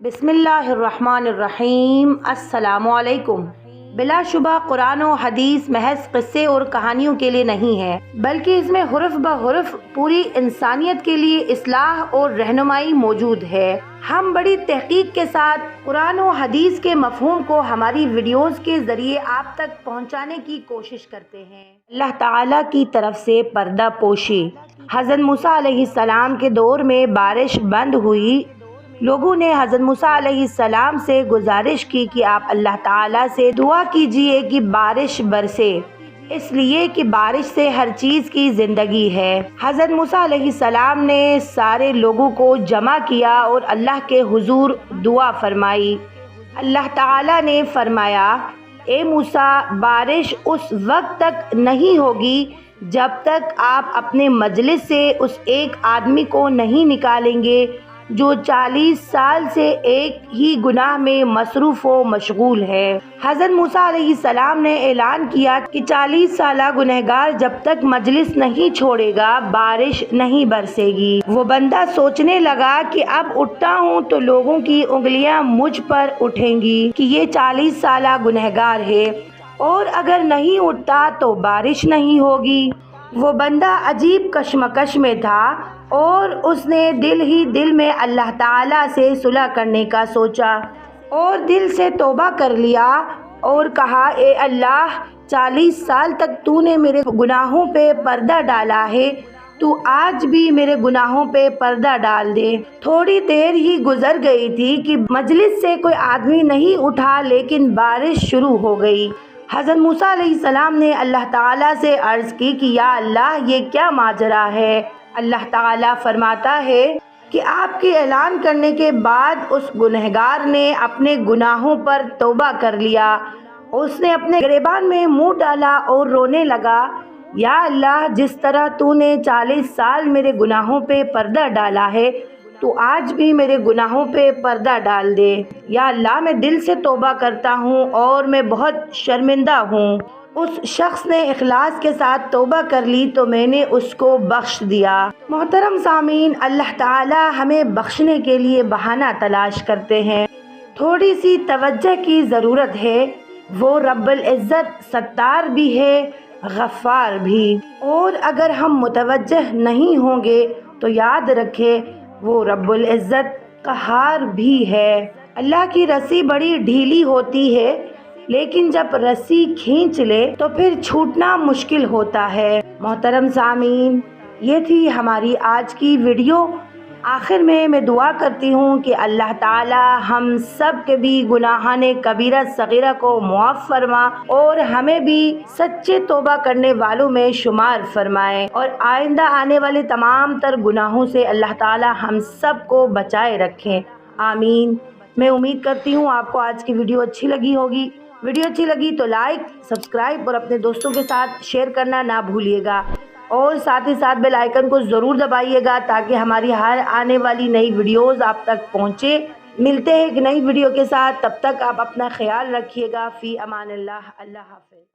बिस्मिल्लाहिर्रहमानिर्रहीम। अस्सलामु अलैकुम। बिला शुबा कुरान और हदीस महज क़िस्से और कहानियों के लिए नहीं है, बल्कि इसमें हुर्फ ब हुर्फ पूरी इंसानियत के लिए इस्लाह और रहनुमाई मौजूद है। हम बड़ी तहकीक के साथ कुरान और हदीस के मफ़हूम को हमारी वीडियोस के ज़रिए आप तक पहुंचाने की कोशिश करते हैं। अल्लाह ताला की तरफ से पर्दा पोशी। हज़रत मूसा अलैहिस्सलाम के दौर में बारिश बंद हुई। लोगों ने हज़रत मूसा अलैहिस्सलाम से गुजारिश की कि आप अल्लाह ताला से दुआ कीजिए कि बारिश बरसे, इसलिए कि बारिश से हर चीज़ की ज़िंदगी है। हज़रत मूसा अलैहिस्सलाम ने सारे लोगों को जमा किया और अल्लाह के हुजूर दुआ फरमाई। अल्लाह ताला ने फरमाया, ए मूसा, बारिश उस वक्त तक नहीं होगी जब तक आप अपने मजलिस से उस एक आदमी को नहीं निकालेंगे जो 40 साल से एक ही गुनाह में मसरूफ़ व मशगूल है। हज़रत मूसा अलैहिस्सलाम ने ऐलान किया कि 40 साला गुनहगार जब तक मजलिस नहीं छोड़ेगा बारिश नहीं बरसेगी। वो बंदा सोचने लगा कि अब उठता हूँ तो लोगों की उंगलियां मुझ पर उठेंगी कि ये 40 साला गुनहगार है, और अगर नहीं उठता तो बारिश नहीं होगी। वो बंदा अजीब कशमकश में था और उसने दिल ही दिल में अल्लाह ताला से सुलह करने का सोचा और दिल से तौबा कर लिया और कहा, ए अल्लाह, 40 साल तक तूने मेरे गुनाहों पे पर्दा डाला है, तू आज भी मेरे गुनाहों पे पर्दा डाल दे। थोड़ी देर ही गुजर गई थी कि मजलिस से कोई आदमी नहीं उठा, लेकिन बारिश शुरू हो गई। हज़रत मूसा अलैहिस्सलाम ने अल्लाह ताला से अर्ज़ की कि या अल्लाह, ये क्या माजरा है। अल्लाह ताला फरमाता है कि आपके ऐलान करने के बाद उस गुनहगार ने अपने गुनाहों पर तौबा कर लिया। उसने अपने गिरेबान में मुंह डाला और रोने लगा, या अल्लाह, जिस तरह तूने 40 साल मेरे गुनाहों पे पर्दा डाला है, तो आज भी मेरे गुनाहों पे पर्दा डाल दे। या अल्लाह, मैं दिल से तौबा करता हूँ और मैं बहुत शर्मिंदा हूँ। उस शख्स ने इखलास के साथ तौबा कर ली तो मैंने उसको बख्श दिया। मोहतरम सामीन, अल्लाह ताला हमें बख्शने के लिए बहाना तलाश करते हैं। थोड़ी सी तवज्जो की ज़रूरत है। वो रब्बुल इज़्ज़त सत्तार भी है, गफ़्फ़ार भी, और अगर हम मुतवज्जह नहीं होंगे तो याद रखें वो रब्बुल इज़्ज़त क़हार भी है। अल्लाह की रस्सी बड़ी ढीली होती है, लेकिन जब रस्सी खींच ले तो फिर छूटना मुश्किल होता है। मोहतरम सामीन, ये थी हमारी आज की वीडियो। आखिर में मैं दुआ करती हूँ कि अल्लाह ताला हम सब के भी गुनाहाने कबीरा सगीरा को मुआफ़ फरमा और हमें भी सच्चे तौबा करने वालों में शुमार फरमाए, और आइंदा आने वाले तमाम तर गुनाहों से अल्लाह ताला हम सब को बचाए रखें। आमीन। मैं उम्मीद करती हूँ आपको आज की वीडियो अच्छी लगी होगी। वीडियो अच्छी लगी तो लाइक, सब्सक्राइब और अपने दोस्तों के साथ शेयर करना ना भूलिएगा, और साथ ही साथ बेल आइकन को ज़रूर दबाइएगा ताकि हमारी हर आने वाली नई वीडियोस आप तक पहुँचे। मिलते हैं एक नई वीडियो के साथ, तब तक आप अपना ख्याल रखिएगा। फ़ी अमानिल्लाह। अल्लाह हाफ़िज़।